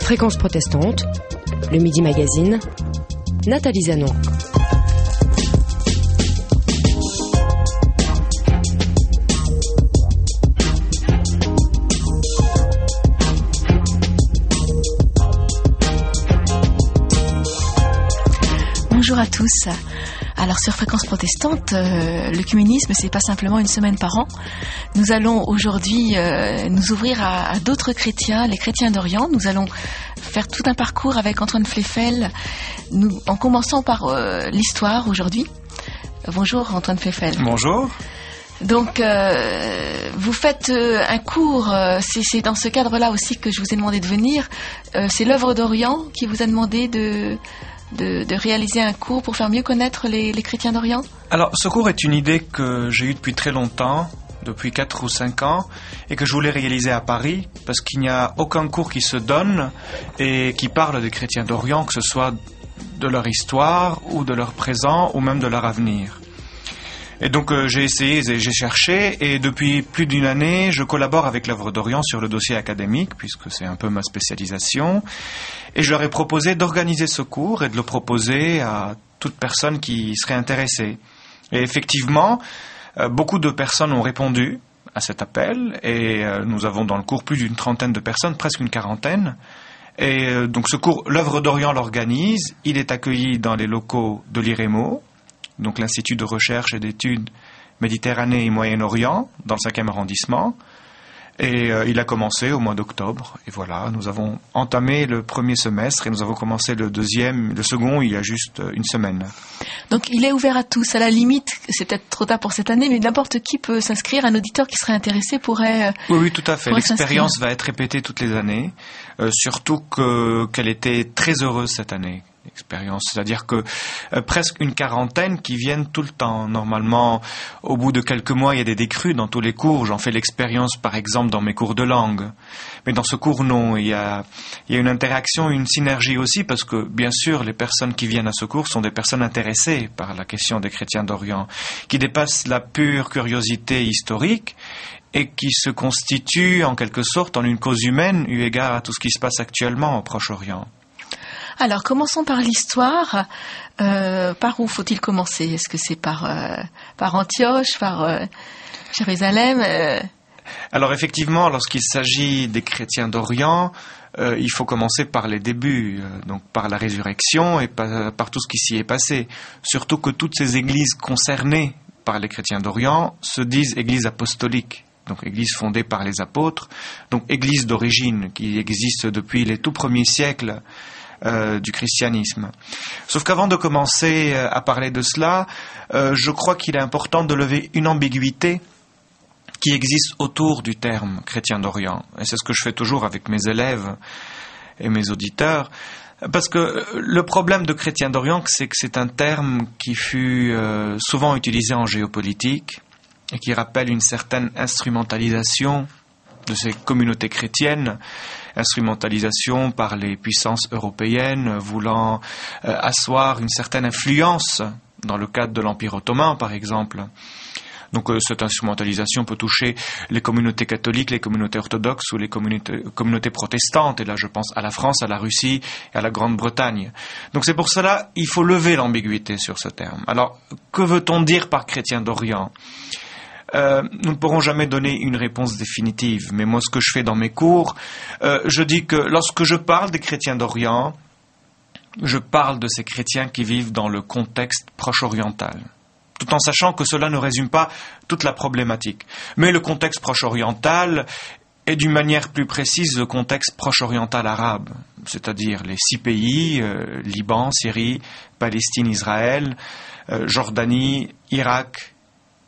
Fréquence protestante, le Midi Magazine, Nathalie Zanon. Bonjour à tous. Alors sur Fréquence protestante, l'œcuménisme, c'est pas simplement une semaine par an. Nous allons aujourd'hui nous ouvrir à d'autres chrétiens, les chrétiens d'Orient. Nous allons faire tout un parcours avec Antoine Fleffel, en commençant par l'histoire aujourd'hui. Bonjour Antoine Fleffel. Bonjour. Donc vous faites un cours, c'est dans ce cadre-là aussi que je vous ai demandé de venir. C'est l'œuvre d'Orient qui vous a demandé de réaliser un cours pour faire mieux connaître les chrétiens d'Orient? Alors, ce cours est une idée que j'ai eue depuis très longtemps, depuis 4 ou 5 ans, et que je voulais réaliser à Paris, parce qu'il n'y a aucun cours qui se donne et qui parle des chrétiens d'Orient, que ce soit de leur histoire, ou de leur présent, ou même de leur avenir. Et donc j'ai essayé, j'ai cherché, et depuis plus d'une année, je collabore avec l'œuvre d'Orient sur le dossier académique, puisque c'est un peu ma spécialisation, et je leur ai proposé d'organiser ce cours et de le proposer à toute personne qui serait intéressée. Et effectivement, beaucoup de personnes ont répondu à cet appel, et nous avons dans le cours plus d'une trentaine de personnes, presque une quarantaine. Et donc ce cours, l'œuvre d'Orient l'organise, il est accueilli dans les locaux de l'IREMO, donc l'Institut de recherche et d'études Méditerranée et Moyen-Orient, dans le 5e arrondissement. Et il a commencé au mois d'octobre. Et voilà, nous avons entamé le premier semestre et nous avons commencé le second, il y a juste une semaine. Donc il est ouvert à tous. À la limite, c'est peut-être trop tard pour cette année, mais n'importe qui peut s'inscrire. Un auditeur qui serait intéressé pourrait... Oui, tout à fait. L'expérience va être répétée toutes les années. Surtout qu'elle était très heureuse cette année. Expérience, c'est-à-dire que presque une quarantaine qui viennent tout le temps. Normalement, au bout de quelques mois, il y a des décrues dans tous les cours. J'en fais l'expérience, par exemple, dans mes cours de langue. Mais dans ce cours, non. Il y a une interaction, une synergie aussi, parce que, bien sûr, les personnes qui viennent à ce cours sont des personnes intéressées par la question des chrétiens d'Orient, qui dépassent la pure curiosité historique et qui se constituent, en quelque sorte, en une cause humaine, eu égard à tout ce qui se passe actuellement au Proche-Orient. Alors, commençons par l'histoire. Par où faut-il commencer? Est-ce que c'est par Antioche, par Jérusalem Alors, effectivement, lorsqu'il s'agit des chrétiens d'Orient, il faut commencer par les débuts, donc par la résurrection et par tout ce qui s'y est passé. Surtout que toutes ces églises concernées par les chrétiens d'Orient se disent églises apostoliques. Donc église fondée par les apôtres, donc église d'origine qui existe depuis les tout premiers siècles du christianisme. Sauf qu'avant de commencer à parler de cela, je crois qu'il est important de lever une ambiguïté qui existe autour du terme chrétien d'Orient. Et c'est ce que je fais toujours avec mes élèves et mes auditeurs. Parce que le problème de chrétien d'Orient, c'est que c'est un terme qui fut souvent utilisé en géopolitique et qui rappelle une certaine instrumentalisation de ces communautés chrétiennes, instrumentalisation par les puissances européennes voulant asseoir une certaine influence dans le cadre de l'Empire ottoman, par exemple. Donc cette instrumentalisation peut toucher les communautés catholiques, les communautés orthodoxes ou les communautés protestantes. Et là, je pense à la France, à la Russie et à la Grande-Bretagne. Donc c'est pour cela qu'il faut lever l'ambiguïté sur ce terme. Alors, que veut-on dire par chrétien d'Orient ? Nous ne pourrons jamais donner une réponse définitive, mais moi ce que je fais dans mes cours, je dis que lorsque je parle des chrétiens d'Orient, je parle de ces chrétiens qui vivent dans le contexte proche-oriental, tout en sachant que cela ne résume pas toute la problématique. Mais le contexte proche-oriental est d'une manière plus précise le contexte proche-oriental arabe, c'est-à-dire les 6 pays, Liban, Syrie, Palestine, Israël, Jordanie, Irak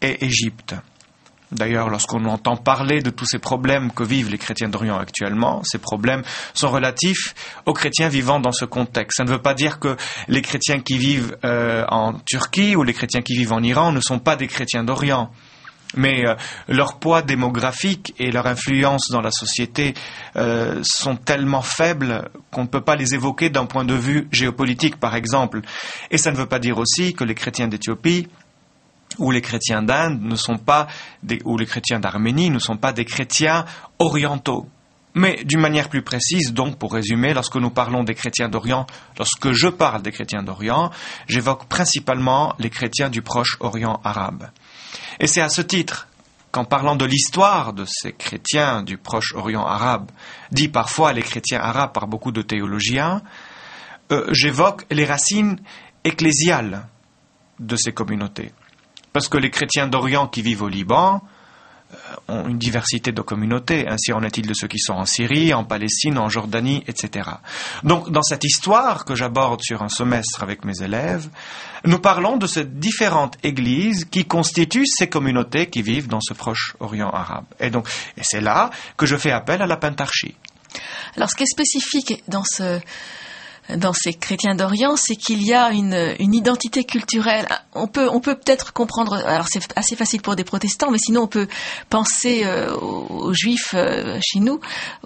et Égypte. D'ailleurs, lorsqu'on entend parler de tous ces problèmes que vivent les chrétiens d'Orient actuellement, ces problèmes sont relatifs aux chrétiens vivant dans ce contexte. Ça ne veut pas dire que les chrétiens qui vivent en Turquie ou les chrétiens qui vivent en Iran ne sont pas des chrétiens d'Orient. Mais leur poids démographique et leur influence dans la société sont tellement faibles qu'on ne peut pas les évoquer d'un point de vue géopolitique, par exemple. Et ça ne veut pas dire aussi que les chrétiens d'Éthiopie ou les chrétiens d'Inde ou les chrétiens d'Arménie ne sont pas des chrétiens orientaux. Mais d'une manière plus précise, donc pour résumer, lorsque nous parlons des chrétiens d'Orient, lorsque je parle des chrétiens d'Orient, j'évoque principalement les chrétiens du Proche-Orient arabe. Et c'est à ce titre qu'en parlant de l'histoire de ces chrétiens du Proche-Orient arabe, dit parfois les chrétiens arabes par beaucoup de théologiens, j'évoque les racines ecclésiales de ces communautés. Parce que les chrétiens d'Orient qui vivent au Liban ont une diversité de communautés. Ainsi en est-il de ceux qui sont en Syrie, en Palestine, en Jordanie, etc. Donc, dans cette histoire que j'aborde sur un semestre avec mes élèves, nous parlons de ces différentes églises qui constituent ces communautés qui vivent dans ce Proche-Orient arabe. Et c'est là que je fais appel à la pentarchie. Alors, ce qui est spécifique dans ces chrétiens d'Orient, c'est qu'il y a une identité culturelle. On peut peut-être comprendre, alors c'est assez facile pour des protestants, mais sinon on peut penser aux juifs chez nous,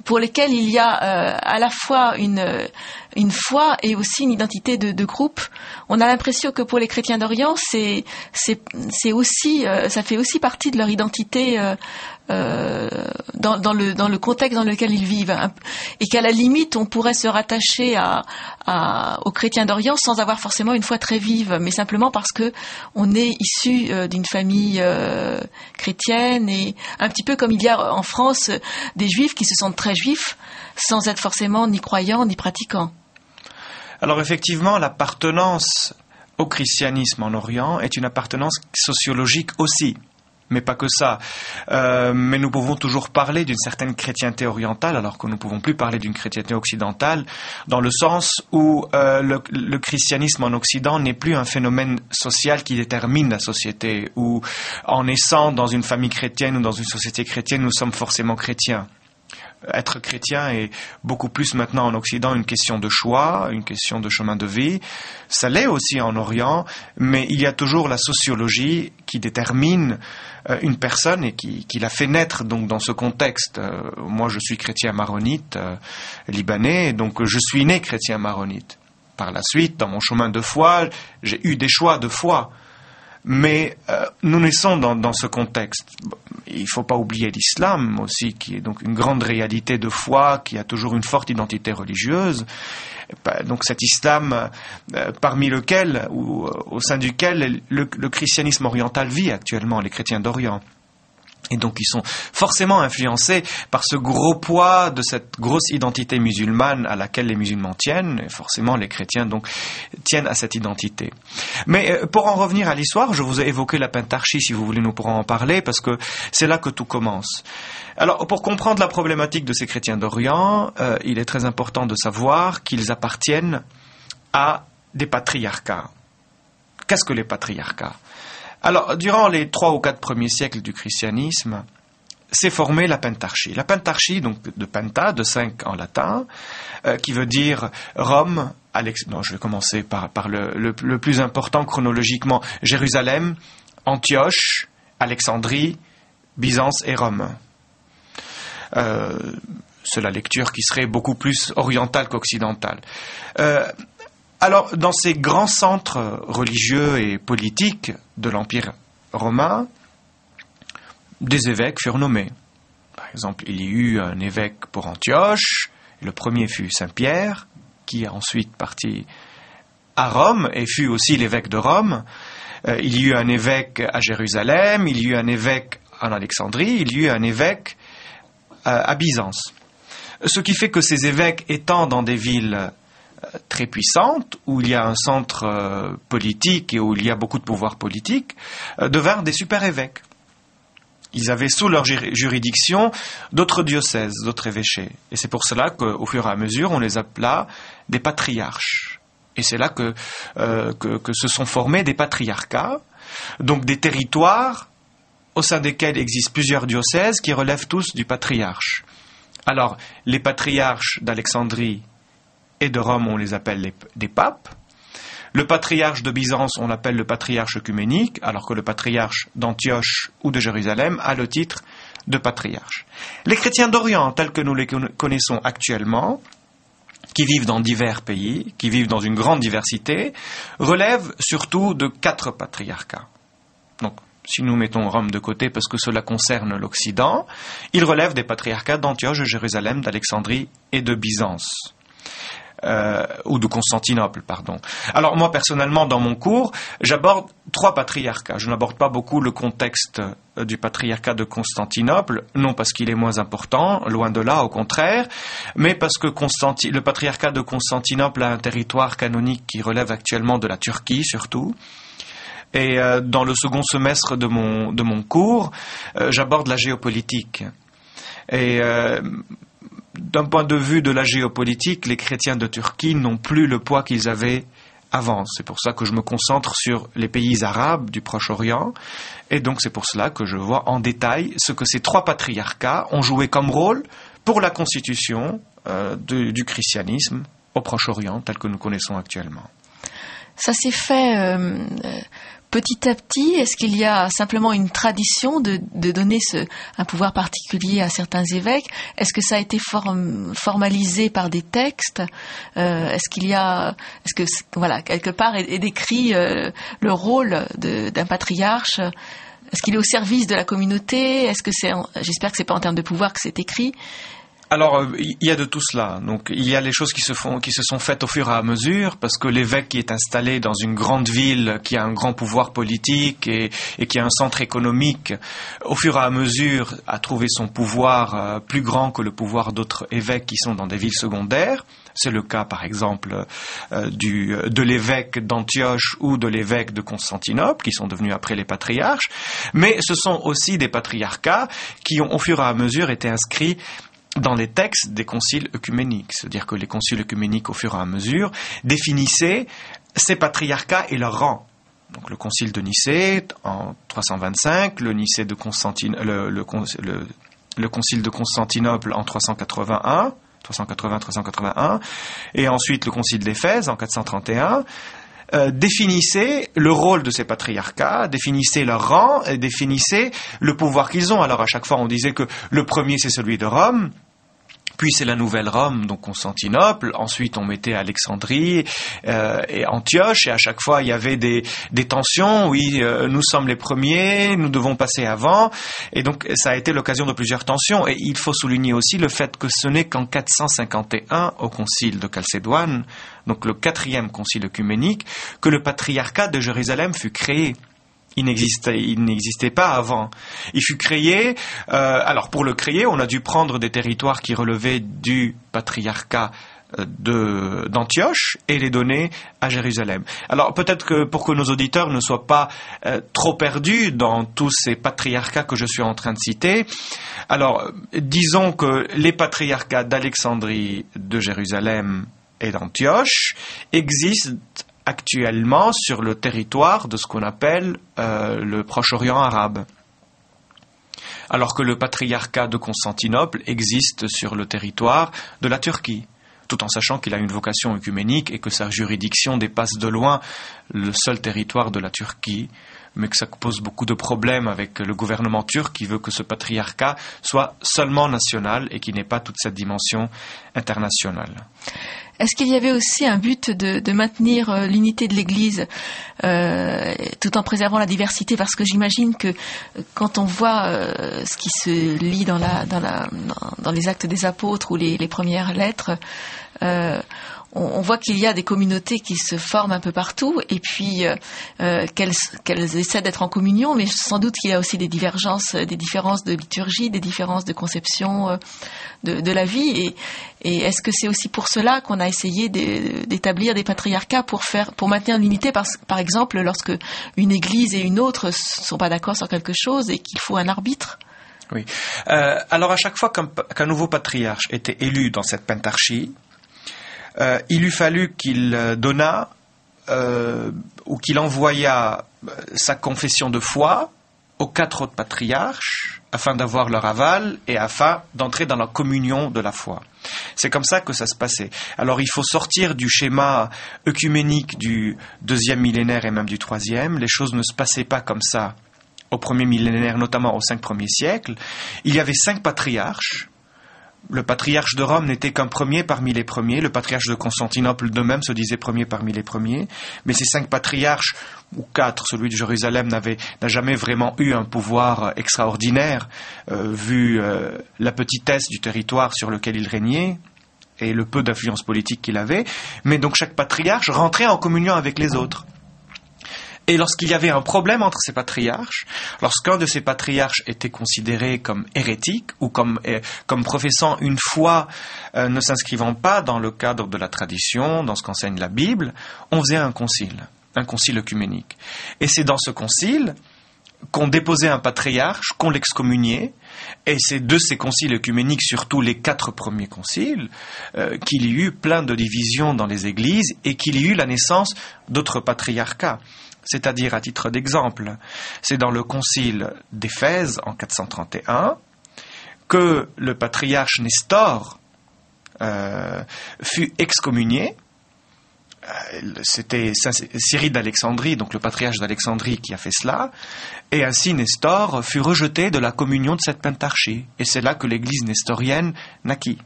pour lesquels il y a à la fois une foi et aussi une identité de groupe. On a l'impression que pour les chrétiens d'Orient, c'est aussi, ça fait aussi partie de leur identité dans le contexte dans lequel ils vivent, et qu'à la limite on pourrait se rattacher aux chrétiens d'Orient sans avoir forcément une foi très vive, mais simplement parce que on est issu d'une famille chrétienne, et un petit peu comme il y a en France des juifs qui se sentent très juifs sans être forcément ni croyants ni pratiquants. Alors effectivement, l'appartenance au christianisme en Orient est une appartenance sociologique aussi. Mais pas que ça. Mais nous pouvons toujours parler d'une certaine chrétienté orientale, alors que nous ne pouvons plus parler d'une chrétienté occidentale, dans le sens où le christianisme en Occident n'est plus un phénomène social qui détermine la société, où en naissant dans une famille chrétienne ou dans une société chrétienne, nous sommes forcément chrétiens. Être chrétien est beaucoup plus maintenant en Occident une question de choix, une question de chemin de vie. Ça l'est aussi en Orient, mais il y a toujours la sociologie qui détermine une personne et qui la fait naître donc dans ce contexte. Moi, je suis chrétien maronite, libanais, donc je suis né chrétien maronite. Par la suite, dans mon chemin de foi, j'ai eu des choix de foi. Mais nous naissons dans ce contexte. Il ne faut pas oublier l'islam aussi, qui est donc une grande réalité de foi, qui a toujours une forte identité religieuse. Donc cet islam parmi lequel, ou au sein duquel le christianisme oriental vit actuellement, les chrétiens d'Orient. Et donc ils sont forcément influencés par ce gros poids de cette grosse identité musulmane à laquelle les musulmans tiennent, et forcément les chrétiens donc tiennent à cette identité. Mais pour en revenir à l'histoire, je vous ai évoqué la pentarchie, si vous voulez nous pourrons en parler, parce que c'est là que tout commence. Alors pour comprendre la problématique de ces chrétiens d'Orient, il est très important de savoir qu'ils appartiennent à des patriarcats. Qu'est-ce que les patriarcats ? Alors, durant les 3 ou 4 premiers siècles du christianisme, s'est formée la pentarchie. La pentarchie, donc de penta, de 5 en latin, qui veut dire Rome, je vais commencer par le plus important chronologiquement, Jérusalem, Antioche, Alexandrie, Byzance et Rome. C'est la lecture qui serait beaucoup plus orientale qu'occidentale. Alors, dans ces grands centres religieux et politiques de l'Empire romain, des évêques furent nommés. Par exemple, il y eut un évêque pour Antioche, le premier fut Saint-Pierre, qui est ensuite parti à Rome et fut aussi l'évêque de Rome. Il y eut un évêque à Jérusalem, il y eut un évêque en Alexandrie, il y eut un évêque à Byzance. Ce qui fait que ces évêques étant dans des villes très puissantes, où il y a un centre politique et où il y a beaucoup de pouvoir politique, devinrent des super-évêques. Ils avaient sous leur juridiction d'autres diocèses, d'autres évêchés. Et c'est pour cela qu'au fur et à mesure, on les appela des patriarches. Et c'est là que se sont formés des patriarcats, donc des territoires au sein desquels existent plusieurs diocèses qui relèvent tous du patriarche. Alors, les patriarches d'Alexandrie et de Rome, on les appelle des papes. Le patriarche de Byzance, on l'appelle le patriarche œcuménique, alors que le patriarche d'Antioche ou de Jérusalem a le titre de patriarche. Les chrétiens d'Orient, tels que nous les connaissons actuellement, qui vivent dans divers pays, qui vivent dans une grande diversité, relèvent surtout de 4 patriarcats. Donc, si nous mettons Rome de côté parce que cela concerne l'Occident, il relève des patriarcats d'Antioche, de Jérusalem, d'Alexandrie et de Byzance. Ou de Constantinople, pardon. Alors moi, personnellement, dans mon cours, j'aborde 3 patriarcats. Je n'aborde pas beaucoup le contexte du patriarcat de Constantinople, non parce qu'il est moins important, loin de là, au contraire, mais parce que le patriarcat de Constantinople a un territoire canonique qui relève actuellement de la Turquie, surtout. Et dans le second semestre de mon cours, j'aborde la géopolitique. Et d'un point de vue de la géopolitique, les chrétiens de Turquie n'ont plus le poids qu'ils avaient avant. C'est pour ça que je me concentre sur les pays arabes du Proche-Orient. Et donc c'est pour cela que je vois en détail ce que ces 3 patriarcats ont joué comme rôle pour la constitution du christianisme au Proche-Orient, tel que nous connaissons actuellement. Ça s'est fait petit à petit. Est-ce qu'il y a simplement une tradition de donner un pouvoir particulier à certains évêques? Est-ce que ça a été formalisé par des textes? Est-ce que voilà, quelque part est décrit le rôle d'un patriarche? Est-ce qu'il est au service de la communauté? J'espère que c'est pas en termes de pouvoir que c'est écrit. Alors, il y a de tout cela. Donc, il y a les choses qui se sont faites au fur et à mesure, parce que l'évêque qui est installé dans une grande ville, qui a un grand pouvoir politique et qui a un centre économique, au fur et à mesure a trouvé son pouvoir plus grand que le pouvoir d'autres évêques qui sont dans des villes secondaires. C'est le cas, par exemple, de l'évêque d'Antioche ou de l'évêque de Constantinople, qui sont devenus après les patriarches. Mais ce sont aussi des patriarcats qui ont, au fur et à mesure, été inscrits dans les textes des conciles œcuméniques. C'est-à-dire que les conciles œcuméniques, au fur et à mesure, définissaient ces patriarcats et leur rang. Donc le concile de Nicée en 325, le concile de Constantinople en 380-381, et ensuite le concile d'Éphèse en 431, définissaient le rôle de ces patriarcats, définissaient leur rang, et définissaient le pouvoir qu'ils ont. Alors à chaque fois on disait que le premier c'est celui de Rome, puis c'est la nouvelle Rome, donc Constantinople, ensuite on mettait Alexandrie et Antioche, et à chaque fois il y avait des tensions, oui, nous sommes les premiers, nous devons passer avant, et donc ça a été l'occasion de plusieurs tensions, et il faut souligner aussi le fait que ce n'est qu'en 451, au concile de Chalcédoine, donc le 4e concile œcuménique, que le patriarcat de Jérusalem fut créé. Il n'existait pas avant. Il fut créé. Alors pour le créer, on a dû prendre des territoires qui relevaient du patriarcat d'Antioche et les donner à Jérusalem. Alors peut-être que pour que nos auditeurs ne soient pas trop perdus dans tous ces patriarcats que je suis en train de citer, alors disons que les patriarcats d'Alexandrie, de Jérusalem et d'Antioche existent actuellement sur le territoire de ce qu'on appelle le Proche-Orient arabe. Alors que le patriarcat de Constantinople existe sur le territoire de la Turquie, tout en sachant qu'il a une vocation œcuménique et que sa juridiction dépasse de loin le seul territoire de la Turquie, mais que ça pose beaucoup de problèmes avec le gouvernement turc qui veut que ce patriarcat soit seulement national et qui n'ait pas toute cette dimension internationale. Est-ce qu'il y avait aussi un but de maintenir l'unité de l'Église tout en préservant la diversité? Parce que j'imagine que quand on voit ce qui se lit dans les Actes des Apôtres ou les premières lettres, on voit qu'il y a des communautés qui se forment un peu partout et puis qu'elles essaient d'être en communion, mais sans doute qu'il y a aussi des différences de liturgie, des différences de conception de la vie. Et est-ce que c'est aussi pour cela qu'on a essayé d'établir des patriarcats pour maintenir l'unité, par exemple, lorsque une église et une autre ne sont pas d'accord sur quelque chose et qu'il faut un arbitre? Oui. Alors à chaque fois qu'un nouveau patriarche était élu dans cette pentarchie, il eût fallu qu'il donnât ou qu'il envoyât sa confession de foi aux 4 autres patriarches afin d'avoir leur aval et afin d'entrer dans la communion de la foi. C'est comme ça que ça se passait. Alors il faut sortir du schéma œcuménique du 2e millénaire et même du 3e. Les choses ne se passaient pas comme ça au 1er millénaire, notamment aux 5 premiers siècles. Il y avait 5 patriarches, Le patriarche de Rome n'était qu'un premier parmi les premiers. Le patriarche de Constantinople de même se disait premier parmi les premiers. Mais ces 5 patriarches, ou 4, celui de Jérusalem n'a jamais vraiment eu un pouvoir extraordinaire, vu la petitesse du territoire sur lequel il régnait et le peu d'influence politique qu'il avait. Mais donc chaque patriarche rentrait en communion avec les autres. Et lorsqu'il y avait un problème entre ces patriarches, lorsqu'un de ces patriarches était considéré comme hérétique ou comme professant une foi ne s'inscrivant pas dans le cadre de la tradition, dans ce qu'enseigne la Bible, on faisait un concile œcuménique. Et c'est dans ce concile qu'on déposait un patriarche, qu'on l'excommuniait, et c'est de ces conciles œcuméniques, surtout les 4 premiers conciles, qu'il y eut plein de divisions dans les églises et qu'il y eut la naissance d'autres patriarcats. C'est-à-dire, à titre d'exemple, c'est dans le concile d'Éphèse en 431 que le patriarche Nestor fut excommunié. C'était Cyril d'Alexandrie, donc le patriarche d'Alexandrie, qui a fait cela, et ainsi Nestor fut rejeté de la communion de cette pentarchie, et c'est là que l'église nestorienne naquit.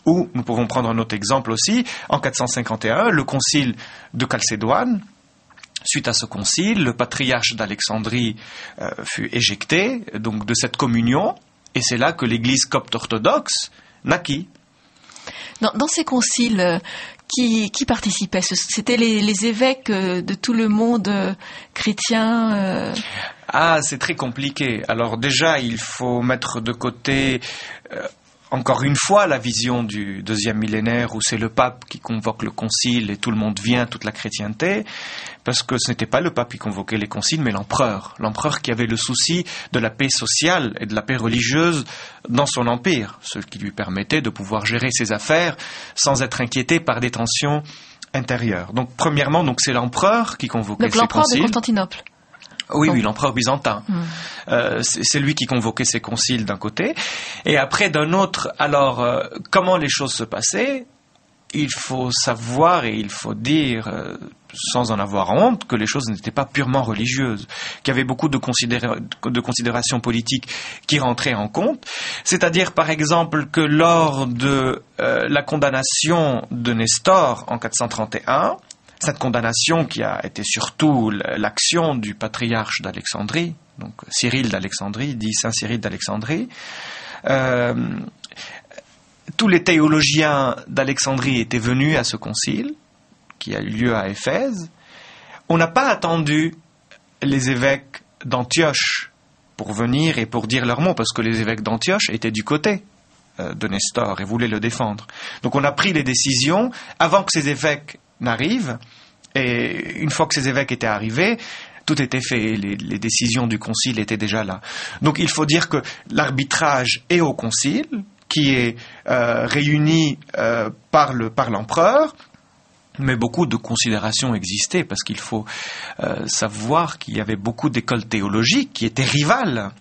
Ou, nous pouvons prendre un autre exemple aussi, en 451, le concile de Chalcédoine. Suite à ce concile, le patriarche d'Alexandrie fut éjecté donc de cette communion, et c'est là que l'église copte orthodoxe naquit. Dans ces conciles, qui participait? C'était les évêques de tout le monde chrétien Ah, c'est très compliqué. Alors déjà, il faut mettre de côté... encore une fois, la vision du 2e millénaire où c'est le pape qui convoque le concile et tout le monde vient, toute la chrétienté, parce que ce n'était pas le pape qui convoquait les conciles, mais l'empereur. L'empereur qui avait le souci de la paix sociale et de la paix religieuse dans son empire, ce qui lui permettait de pouvoir gérer ses affaires sans être inquiété par des tensions intérieures. Donc premièrement, c'est l'empereur qui convoquait ces conciles. Donc l'empereur de Constantinople. Oui, l'empereur byzantin. C'est lui qui convoquait ces conciles d'un côté. Et après, d'un autre, alors, comment les choses se passaient? Il faut savoir et il faut dire, sans en avoir honte, que les choses n'étaient pas purement religieuses, qu'il y avait beaucoup de considérations politiques qui rentraient en compte. C'est-à-dire, par exemple, que lors de la condamnation de Nestor en 431, cette condamnation qui a été surtout l'action du patriarche d'Alexandrie, donc Cyril d'Alexandrie, dit Saint Cyril d'Alexandrie, tous les théologiens d'Alexandrie étaient venus à ce concile, qui a eu lieu à Éphèse. On n'a pas attendu les évêques d'Antioche pour venir et pour dire leur mot, parce que les évêques d'Antioche étaient du côté de Nestor et voulaient le défendre. Donc on a pris les décisions avant que ces évêques n'arrivent, et une fois que ces évêques étaient arrivés, tout était fait, les décisions du concile étaient déjà là. Donc il faut dire que l'arbitrage est au concile, qui est réuni par l'empereur, mais beaucoup de considérations existaient, parce qu'il faut savoir qu'il y avait beaucoup d'écoles théologiques qui étaient rivales.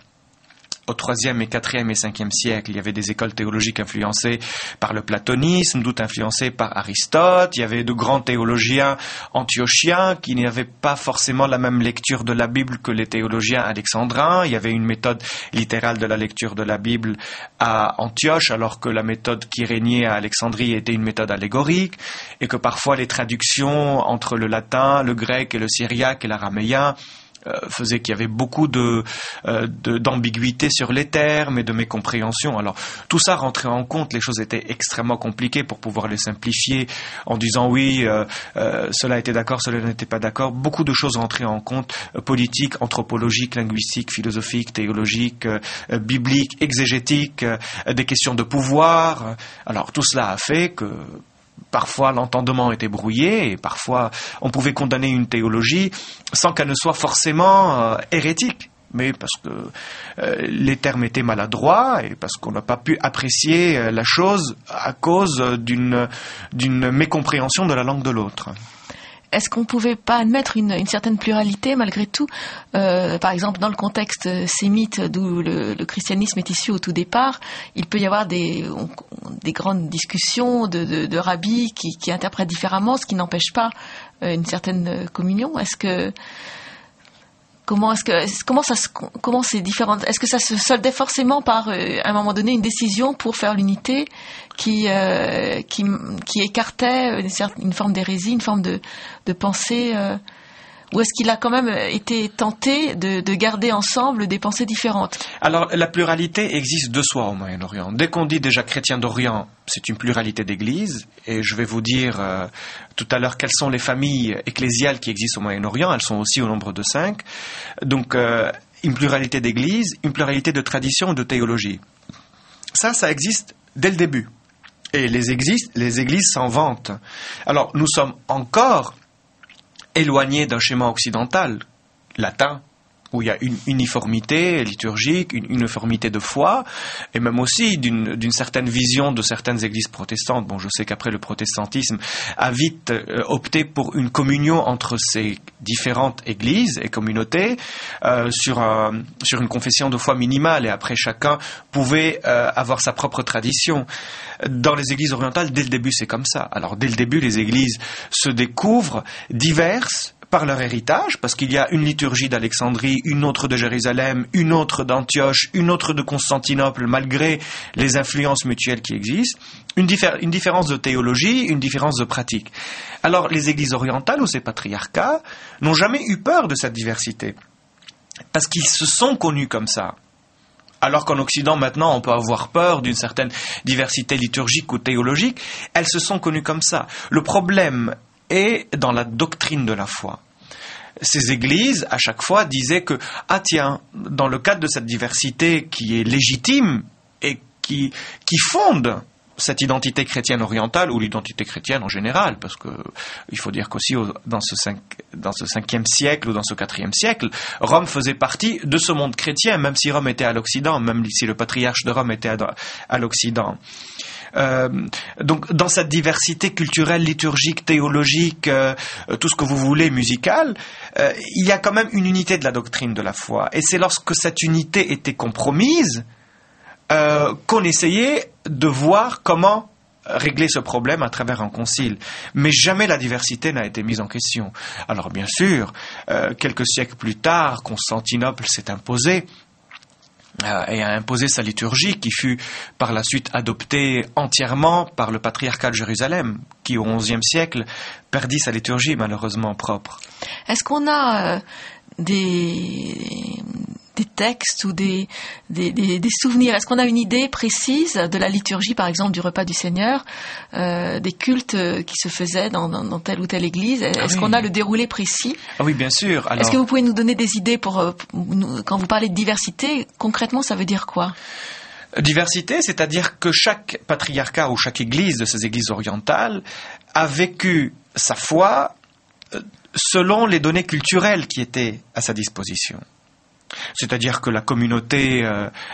Au IIIe et IVe et Ve siècle, il y avait des écoles théologiques influencées par le platonisme, d'autres influencées par Aristote. Il y avait de grands théologiens antiochiens qui n'avaient pas forcément la même lecture de la Bible que les théologiens alexandrins. Il y avait une méthode littérale de la lecture de la Bible à Antioche, alors que la méthode qui régnait à Alexandrie était une méthode allégorique, et que parfois les traductions entre le latin, le grec et le syriaque et l'araméen faisait qu'il y avait beaucoup d'ambiguïté sur les termes et de mécompréhension. Alors, tout ça rentrait en compte, les choses étaient extrêmement compliquées pour pouvoir les simplifier en disant oui, cela était d'accord, cela n'était pas d'accord. Beaucoup de choses rentraient en compte, politiques, anthropologiques, linguistiques, philosophiques, théologiques, bibliques, exégétiques, des questions de pouvoir. Alors, tout cela a fait que parfois l'entendement était brouillé et parfois on pouvait condamner une théologie sans qu'elle ne soit forcément hérétique, mais parce que les termes étaient maladroits et parce qu'on n'a pas pu apprécier la chose à cause d'une mécompréhension de la langue de l'autre. Est-ce qu'on ne pouvait pas admettre une certaine pluralité malgré tout, par exemple dans le contexte sémite d'où le christianisme est issu au tout départ, il peut y avoir des grandes discussions de rabbis qui interprètent différemment, ce qui n'empêche pas une certaine communion. Est-ce que Comment c'est différent? Est-ce que ça se soldait forcément par, à un moment donné, une décision pour faire l'unité qui écartait une forme d'hérésie, une forme de pensée, ou est-ce qu'il a quand même été tenté de garder ensemble des pensées différentes? Alors, la pluralité existe de soi au Moyen-Orient. Dès qu'on dit déjà chrétien d'Orient, c'est une pluralité d'églises, et je vais vous dire tout à l'heure quelles sont les familles ecclésiales qui existent au Moyen-Orient. Elles sont aussi au nombre de 5. Donc, une pluralité d'églises, une pluralité de traditions et de théologie. Ça existe dès le début. Et les églises s'en vantent. Alors, nous sommes encore éloignés d'un schéma occidental, latin, où il y a une uniformité liturgique, une uniformité de foi, et même aussi d'une certaine vision de certaines églises protestantes. Bon, je sais qu'après le protestantisme a vite opté pour une communion entre ces différentes églises et communautés sur une confession de foi minimale, et après chacun pouvait avoir sa propre tradition. Dans les églises orientales, dès le début, c'est comme ça. Alors, dès le début, les églises se découvrent diverses par leur héritage, parce qu'il y a une liturgie d'Alexandrie, une autre de Jérusalem, une autre d'Antioche, une autre de Constantinople, malgré les influences mutuelles qui existent, une différence de théologie, une différence de pratique. Alors, les églises orientales ou ces patriarcats n'ont jamais eu peur de cette diversité, parce qu'ils se sont connus comme ça. Alors qu'en Occident, maintenant, on peut avoir peur d'une certaine diversité liturgique ou théologique, elles se sont connues comme ça. Le problème est dans la doctrine de la foi. Ces églises, à chaque fois, disaient que, dans le cadre de cette diversité qui est légitime et qui fonde cette identité chrétienne orientale, ou l'identité chrétienne en général, parce que il faut dire qu'aussi dans ce 5e siècle ou dans ce 4e siècle, Rome faisait partie de ce monde chrétien, même si Rome était à l'Occident, même si le patriarche de Rome était à l'Occident. Donc, dans cette diversité culturelle, liturgique, théologique, tout ce que vous voulez, musicale, il y a quand même une unité de la doctrine de la foi. Et c'est lorsque cette unité était compromise qu'on essayait de voir comment régler ce problème à travers un concile. Mais jamais la diversité n'a été mise en question. Alors bien sûr, quelques siècles plus tard, Constantinople s'est imposé et a imposé sa liturgie qui fut par la suite adoptée entièrement par le patriarcat de Jérusalem, qui au XIe siècle perdit sa liturgie malheureusement propre. Est-ce qu'on a des textes ou des souvenirs? Est-ce qu'on a une idée précise de la liturgie, par exemple, du repas du Seigneur, des cultes qui se faisaient dans telle ou telle église? Est-ce qu'on a le déroulé précis? Ah oui, bien sûr. Alors, est-ce que vous pouvez nous donner des idées quand vous parlez de diversité, concrètement, ça veut dire quoi? Diversité, c'est-à-dire que chaque patriarcat ou chaque église de ces églises orientales a vécu sa foi selon les données culturelles qui étaient à sa disposition. C'est-à-dire que la communauté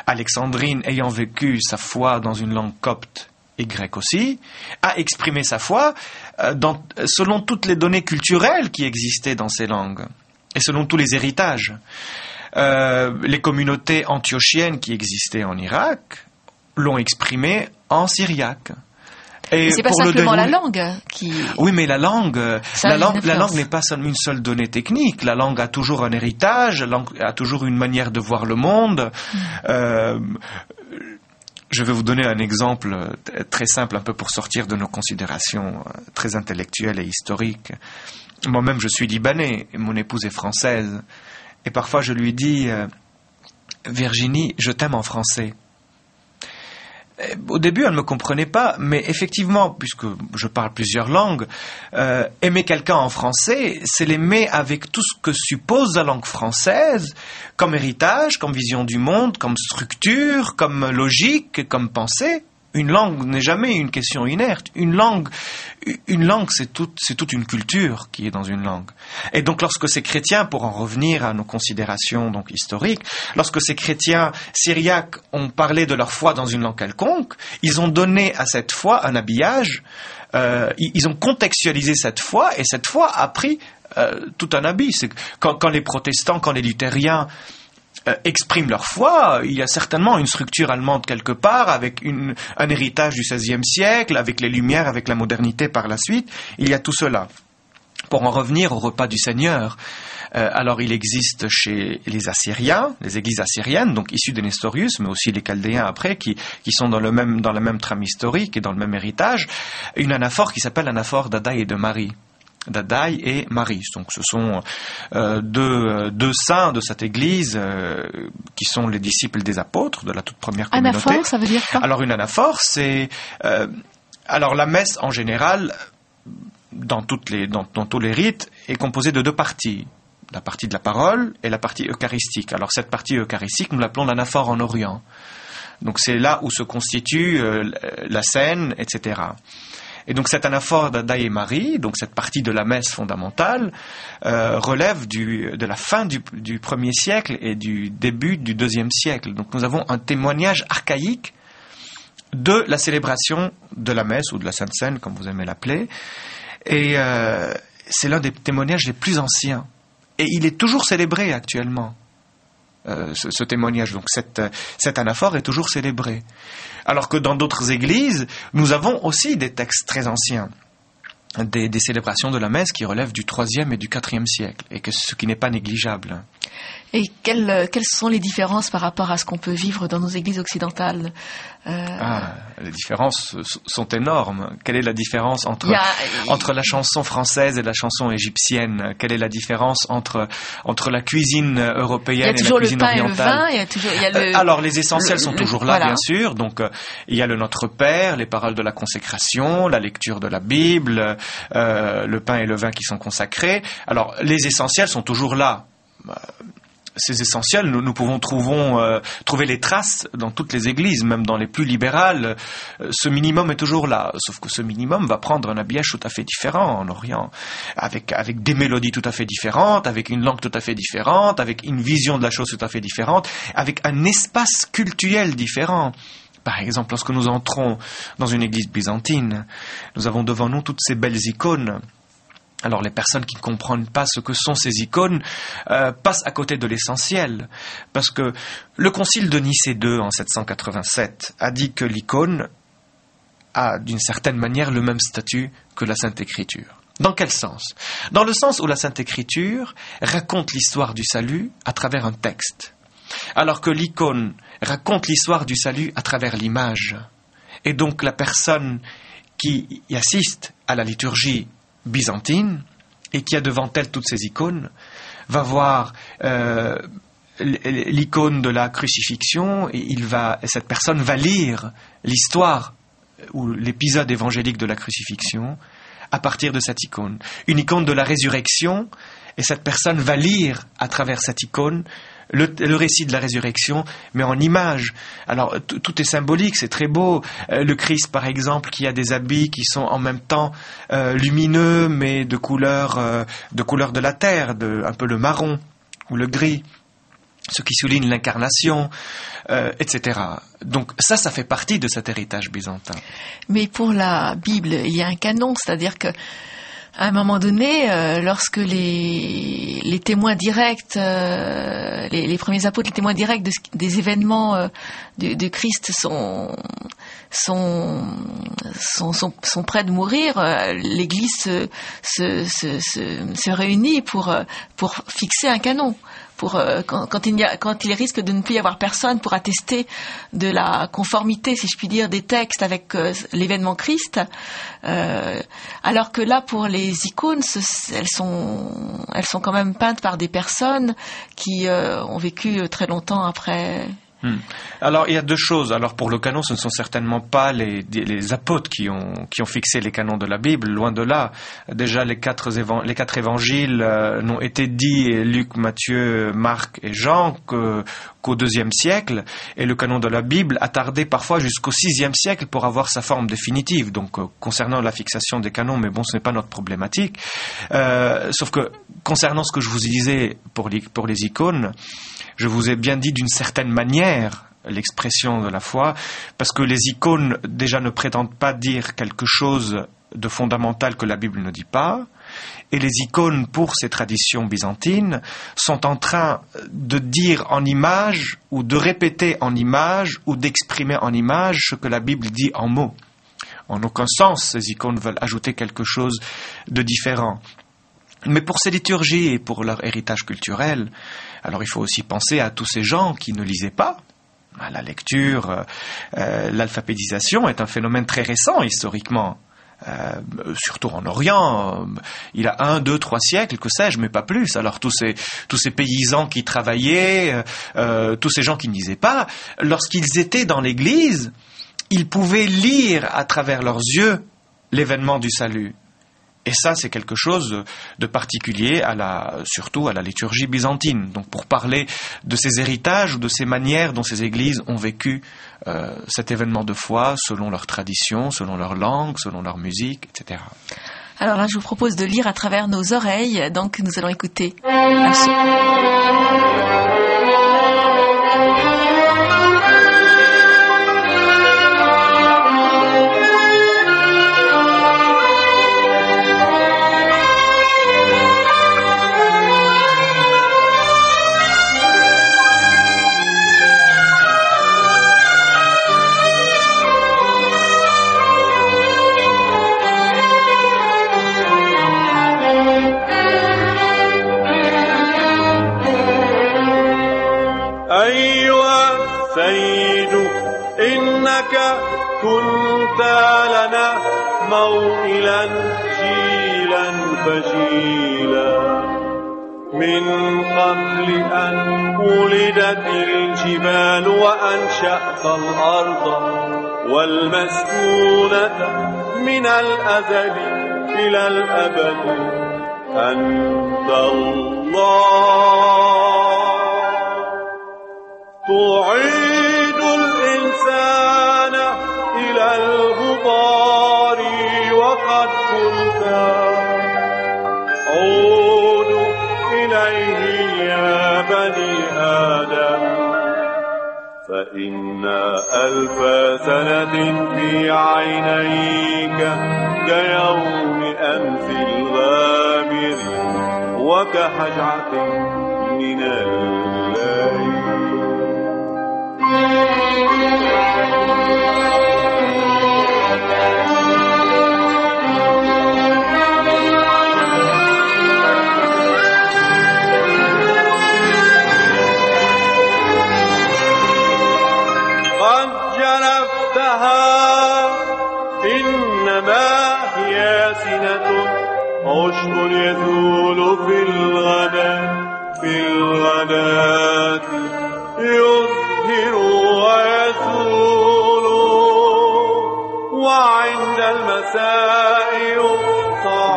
alexandrine, ayant vécu sa foi dans une langue copte et grecque aussi, a exprimé sa foi selon toutes les données culturelles qui existaient dans ces langues, et selon tous les héritages. Les communautés antiochiennes qui existaient en Irak l'ont exprimé en syriaque. Et c'est pas simplement la langue qui... Oui, mais la langue n'est pas seulement une seule donnée technique. La langue a toujours un héritage, la langue a toujours une manière de voir le monde. Je vais vous donner un exemple très simple, un peu pour sortir de nos considérations très intellectuelles et historiques. Moi-même, je suis libanais, et mon épouse est française. Et parfois, je lui dis, Virginie, je t'aime en français. Au début, elle ne me comprenait pas, mais effectivement, puisque je parle plusieurs langues, aimer quelqu'un en français, c'est l'aimer avec tout ce que suppose la langue française, comme héritage, comme vision du monde, comme structure, comme logique, comme pensée. Une langue n'est jamais une question inerte. Une langue, c'est toute une culture qui est dans une langue. Et donc, lorsque ces chrétiens, pour en revenir à nos considérations donc historiques, lorsque ces chrétiens syriaques ont parlé de leur foi dans une langue quelconque, ils ont donné à cette foi un habillage. Ils ont contextualisé cette foi, et cette foi a pris tout un habit. C'est quand les protestants, quand les luthériens expriment leur foi, il y a certainement une structure allemande quelque part, avec un héritage du XVIe siècle, avec les Lumières, avec la modernité par la suite. Il y a tout cela. Pour en revenir au repas du Seigneur, alors il existe chez les Assyriens, les églises assyriennes, donc issues de Nestorius, mais aussi les Chaldéens après, qui sont dans la même trame historique et dans le même héritage, une anaphore qui s'appelle l'anaphore d'Adaï et de Marie. D'Adaï et Marie. Donc ce sont deux saints de cette église qui sont les disciples des apôtres de la toute première communauté. Anaphore, ça veut dire quoi? Alors une anaphore, c'est alors la messe en général dans tous les rites est composée de deux parties. La partie de la parole et la partie eucharistique. Alors cette partie eucharistique, nous l'appelons l'anaphore en Orient. Donc c'est là où se constitue la scène, etc. Et donc cette anaphore d'Adaï et Marie, donc cette partie de la messe fondamentale, relève de la fin du 1er siècle et du début du 2e siècle. Donc nous avons un témoignage archaïque de la célébration de la messe ou de la Sainte Seine, comme vous aimez l'appeler. Et c'est l'un des témoignages les plus anciens. Et il est toujours célébré actuellement. Ce témoignage, donc cette anaphore est toujours célébrée. Alors que dans d'autres églises, nous avons aussi des textes très anciens, des célébrations de la messe qui relèvent du 3e et du 4e siècle, et ce qui n'est pas négligeable. Et quelles sont les différences par rapport à ce qu'on peut vivre dans nos églises occidentales? Les différences sont énormes. Quelle est la différence entre la chanson française et la chanson égyptienne? Quelle est la différence entre la cuisine européenne et la cuisine orientale? Alors les essentiels sont toujours là, bien sûr. Donc il y a le Notre Père, les paroles de la consécration, la lecture de la Bible, le pain et le vin qui sont consacrés. Alors les essentiels sont toujours là. Ces essentiels, nous pouvons trouver les traces dans toutes les églises, même dans les plus libérales. Ce minimum est toujours là, sauf que ce minimum va prendre un habillage tout à fait différent en Orient, avec des mélodies tout à fait différentes, avec une langue tout à fait différente, avec une vision de la chose tout à fait différente, avec un espace cultuel différent. Par exemple, lorsque nous entrons dans une église byzantine, nous avons devant nous toutes ces belles icônes. Alors les personnes qui ne comprennent pas ce que sont ces icônes passent à côté de l'essentiel, parce que le concile de Nicée II en 787 a dit que l'icône a d'une certaine manière le même statut que la Sainte Écriture. Dans quel sens? Dans le sens où la Sainte Écriture raconte l'histoire du salut à travers un texte, alors que l'icône raconte l'histoire du salut à travers l'image. Et donc la personne qui y assiste à la liturgie byzantine et qui a devant elle toutes ces icônes va voir l'icône de la crucifixion et cette personne va lire l'histoire ou l'épisode évangélique de la crucifixion à partir de cette icône. Une icône de la résurrection, et cette personne va lire à travers cette icône le récit de la résurrection, mais en images. Alors, tout est symbolique, c'est très beau. Le Christ, par exemple, qui a des habits qui sont en même temps lumineux, mais de couleur de la terre, un peu le marron ou le gris, ce qui souligne l'incarnation, etc. Donc ça fait partie de cet héritage byzantin. Mais pour la Bible, il y a un canon, c'est-à-dire que à un moment donné, lorsque les témoins directs, les premiers apôtres, les témoins directs des événements de Christ sont près de mourir, l'Église se réunit pour fixer un canon. Quand il risque de ne plus y avoir personne pour attester de la conformité, si je puis dire, des textes avec l'événement Christ, alors que là, pour les icônes, elles sont quand même peintes par des personnes qui ont vécu très longtemps après. Alors il y a deux choses. Alors pour le canon, ce ne sont certainement pas les apôtres qui ont fixé les canons de la Bible, loin de là. Déjà les quatre évangiles n'ont été dits, Luc, Matthieu, Marc et Jean, qu'au IIe siècle, et le canon de la Bible a tardé parfois jusqu'au VIe siècle pour avoir sa forme définitive. Donc concernant la fixation des canons, mais bon, ce n'est pas notre problématique. Sauf que concernant ce que je vous disais pour les icônes, je vous ai bien dit d'une certaine manière l'expression de la foi, parce que les icônes déjà ne prétendent pas dire quelque chose de fondamental que la Bible ne dit pas, et les icônes pour ces traditions byzantines sont en train de dire en images, ou de répéter en images, ou d'exprimer en images ce que la Bible dit en mots. En aucun sens, ces icônes veulent ajouter quelque chose de différent. Mais pour ces liturgies et pour leur héritage culturel, alors il faut aussi penser à tous ces gens qui ne lisaient pas. La lecture, l'alphabétisation est un phénomène très récent historiquement. Surtout en Orient, il a 1, 2, 3 siècles, que sais-je, mais pas plus. Alors tous ces paysans qui travaillaient, tous ces gens qui ne lisaient pas, lorsqu'ils étaient dans l'église, ils pouvaient lire à travers leurs yeux l'événement du salut. Et ça, c'est quelque chose de particulier surtout à la liturgie byzantine. Donc pour parler de ces héritages ou de ces manières dont ces églises ont vécu cet événement de foi selon leur tradition, selon leur langue, selon leur musique, etc. Alors là, je vous propose de lire à travers nos oreilles. Donc nous allons écouter كنت لنا موئلا جيلا فجيلا من قبل أن ولدت الجبال وأنشأت الأرض والمسكونة من الأزل إلى الأبد أنت الله تعيد الإنسان إلى الغبار وقد قلت عودوا إليه يا بني آدم فإن 1000 سنة في عينيك كيوم أمس الغابر وكهجعة من الليل قد جرفتها إنما هي سنة عشب يزول في الغداة يزهر ويزول وعند المساء يقطع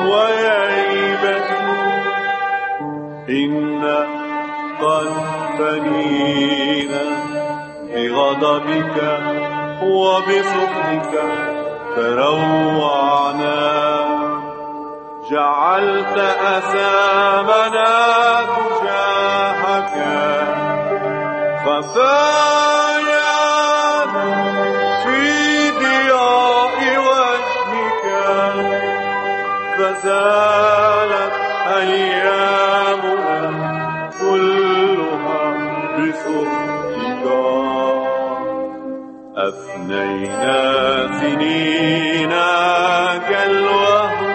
ويعيبت إنا قد فنينا بغضبك وبسخطك تروعنا جعلت أسامنا تجاهك ففايت في ضياء وجهك فزالت أيامنا كلها بسخطك أفنينا سنينا كالوهم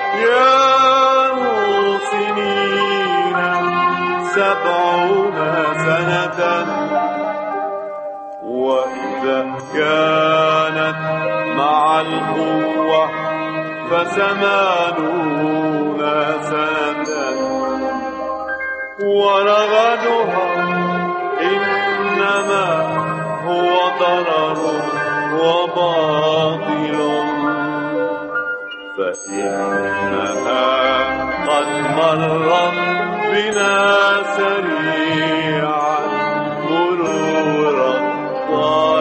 أيام سنين 70 سنة وإذا كانت مع القوة ف80 سنة ورغدها إنما هو ضرر وباطل فإنها قد مرت بنا سريعا مرور الطير.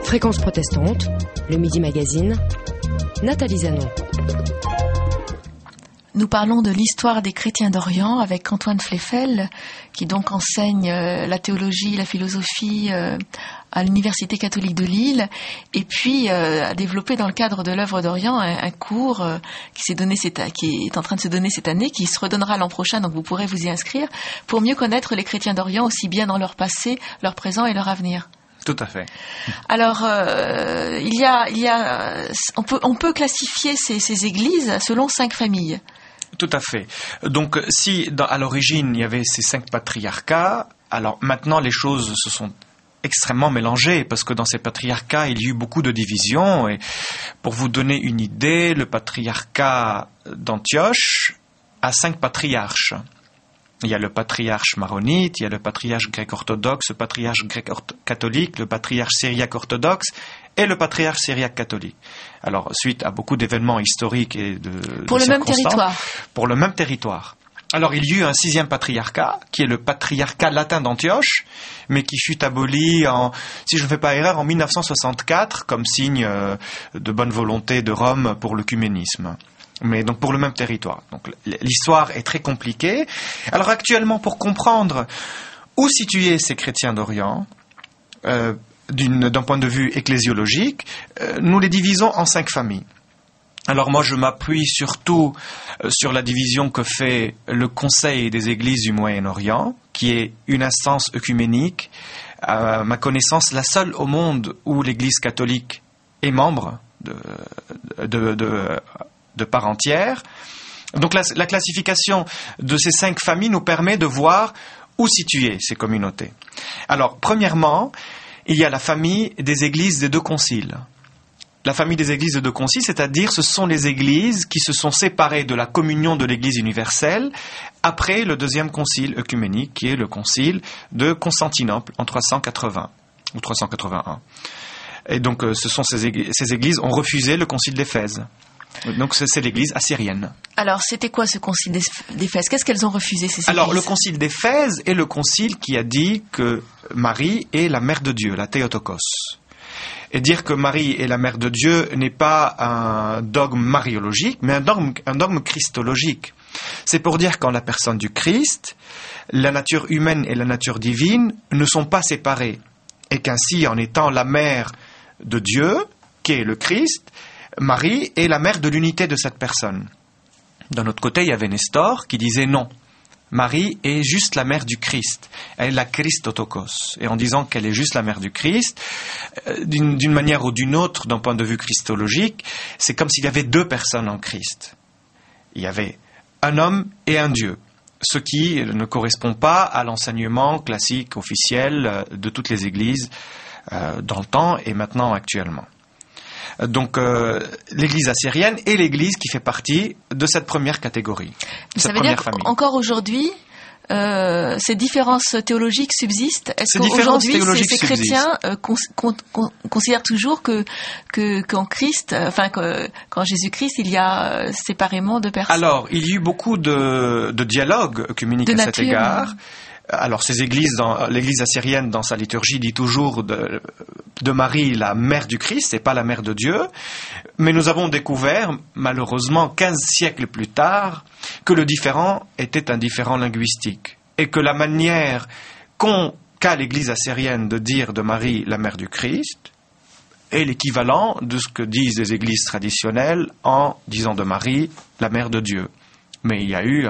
Fréquence protestante, le Midi Magazine, Nathalie Zanon. Nous parlons de l'histoire des chrétiens d'Orient avec Antoine Fleffel, qui donc enseigne la théologie, la philosophie à l'Université catholique de Lille, et puis a développé dans le cadre de l'œuvre d'Orient un cours qui est en train de se donner cette année, qui se redonnera l'an prochain, donc vous pourrez vous y inscrire, pour mieux connaître les chrétiens d'Orient, aussi bien dans leur passé, leur présent et leur avenir. Tout à fait. Alors, on peut classifier ces églises selon 5 familles. Tout à fait. Donc, si à l'origine il y avait ces 5 patriarcats, alors maintenant les choses se sont extrêmement mélangées parce que dans ces patriarcats il y a eu beaucoup de divisions. Et pour vous donner une idée, le patriarcat d'Antioche a 5 patriarches. Il y a le patriarche maronite, il y a le patriarche grec-orthodoxe, le patriarche grec-catholique, le patriarche syriaque-orthodoxe et le patriarche syriaque-catholique. Alors, suite à beaucoup d'événements historiques et de Pour le même territoire. Pour le même territoire. Alors, il y a eu un 6e patriarcat, qui est le patriarcat latin d'Antioche, mais qui fut aboli si je ne fais pas erreur, en 1964, comme signe de bonne volonté de Rome pour l'œcuménisme. Mais donc pour le même territoire. Donc l'histoire est très compliquée. Alors actuellement, pour comprendre où situer ces chrétiens d'Orient, d'un point de vue ecclésiologique, nous les divisons en 5 familles. Alors moi, je m'appuie surtout sur la division que fait le Conseil des Églises du Moyen-Orient, qui est une instance œcuménique, à ma connaissance, la seule au monde où l'Église catholique est membre de part entière. Donc la classification de ces 5 familles nous permet de voir où situer ces communautés. Alors, premièrement, il y a la famille des églises des 2 conciles. La famille des églises des 2 conciles, c'est-à-dire ce sont les églises qui se sont séparées de la communion de l'Église universelle après le 2e concile œcuménique, qui est le concile de Constantinople en 380 ou 381. Et donc, ces églises ont refusé le concile d'Éphèse. Donc c'est l'église assyrienne. Alors c'était quoi ce concile d'Éphèse? Qu'est-ce qu'elles ont refusé, ces églises? Alors le concile d'Éphèse est le concile qui a dit que Marie est la mère de Dieu, la Théotokos. Et dire que Marie est la mère de Dieu n'est pas un dogme mariologique, mais un dogme christologique. C'est pour dire qu'en la personne du Christ, la nature humaine et la nature divine ne sont pas séparées. Et qu'ainsi, en étant la mère de Dieu, qui est le Christ, Marie est la mère de l'unité de cette personne. D'un autre côté, il y avait Nestor qui disait non. Marie est juste la mère du Christ. Elle est la Christotokos. Et en disant qu'elle est juste la mère du Christ, d'une manière ou d'une autre, d'un point de vue christologique, c'est comme s'il y avait 2 personnes en Christ. Il y avait un homme et un Dieu. Ce qui ne correspond pas à l'enseignement classique, officiel de toutes les églises dans le temps et maintenant actuellement. Donc l'église assyrienne est l'église qui fait partie de cette première catégorie. Ça veut dire qu'encore aujourd'hui, ces différences théologiques subsistent. Est-ce qu'aujourd'hui, ces chrétiens considèrent toujours qu'en Christ, qu'en Jésus-Christ, il y a séparément 2 personnes? Alors, il y a eu beaucoup de dialogues œcuméniques à cet égard. Alors, ces églises, l'église assyrienne, dans sa liturgie, dit toujours de Marie la mère du Christ, et pas la mère de Dieu. Mais nous avons découvert, malheureusement, 15 siècles plus tard, que le différend était un différend linguistique. Et que la manière qu'a l'église assyrienne de dire de Marie la mère du Christ est l'équivalent de ce que disent les églises traditionnelles en disant de Marie la mère de Dieu. Mais il y a eu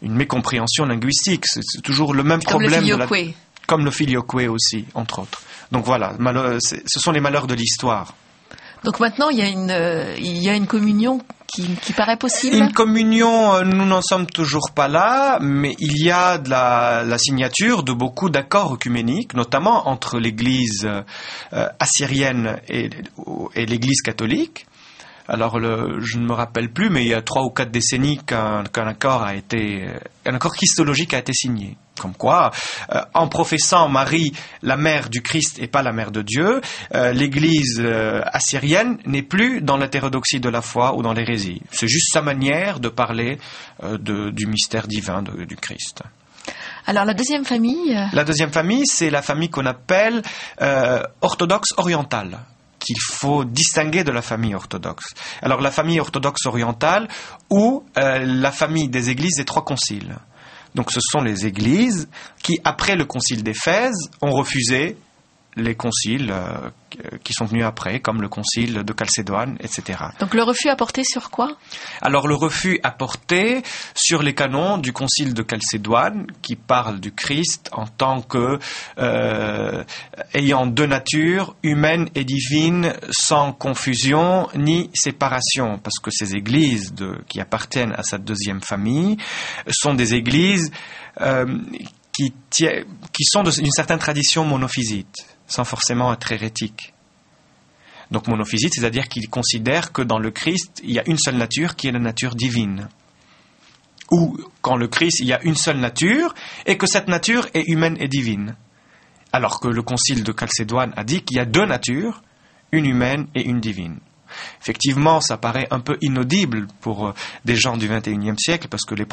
une mécompréhension linguistique. C'est toujours le même problème. Comme le filioque aussi, entre autres. Donc voilà, ce sont les malheurs de l'histoire. Donc maintenant, il y a une communion qui paraît possible? Une communion, nous n'en sommes toujours pas là, mais il y a de la signature de beaucoup d'accords œcuméniques, notamment entre l'église assyrienne et l'église catholique. Alors, je ne me rappelle plus, mais il y a 3 ou 4 décennies qu'un accord christologique a été signé. Comme quoi, en professant Marie, la mère du Christ et pas la mère de Dieu, l'Église assyrienne n'est plus dans l'hétérodoxie de la foi ou dans l'hérésie. C'est juste sa manière de parler du mystère divin du Christ. Alors la deuxième famille? La deuxième famille, c'est la famille qu'on appelle orthodoxe orientale, qu'il faut distinguer de la famille orthodoxe. Alors la famille orthodoxe orientale ou la famille des églises des 3 conciles. Donc ce sont les églises qui, après le concile d'Éphèse, ont refusé les conciles qui sont venus après, comme le concile de Chalcédoine, etc. Donc le refus a porté sur quoi? Alors le refus a porté sur les canons du concile de Chalcédoine qui parle du Christ en tant que ayant deux natures, humaine et divine, sans confusion ni séparation, parce que ces églises qui appartiennent à cette deuxième famille sont des églises qui sont d'une certaine tradition monophysite, sans forcément être hérétiques. Donc monophysite, c'est-à-dire qu'ils considèrent que dans le Christ, il y a une seule nature qui est la nature divine. Ou qu'en le Christ, il y a une seule nature et que cette nature est humaine et divine. Alors que le concile de Chalcédoine a dit qu'il y a deux natures, une humaine et une divine. Effectivement, ça paraît un peu inaudible pour des gens du XXIe siècle parce que ces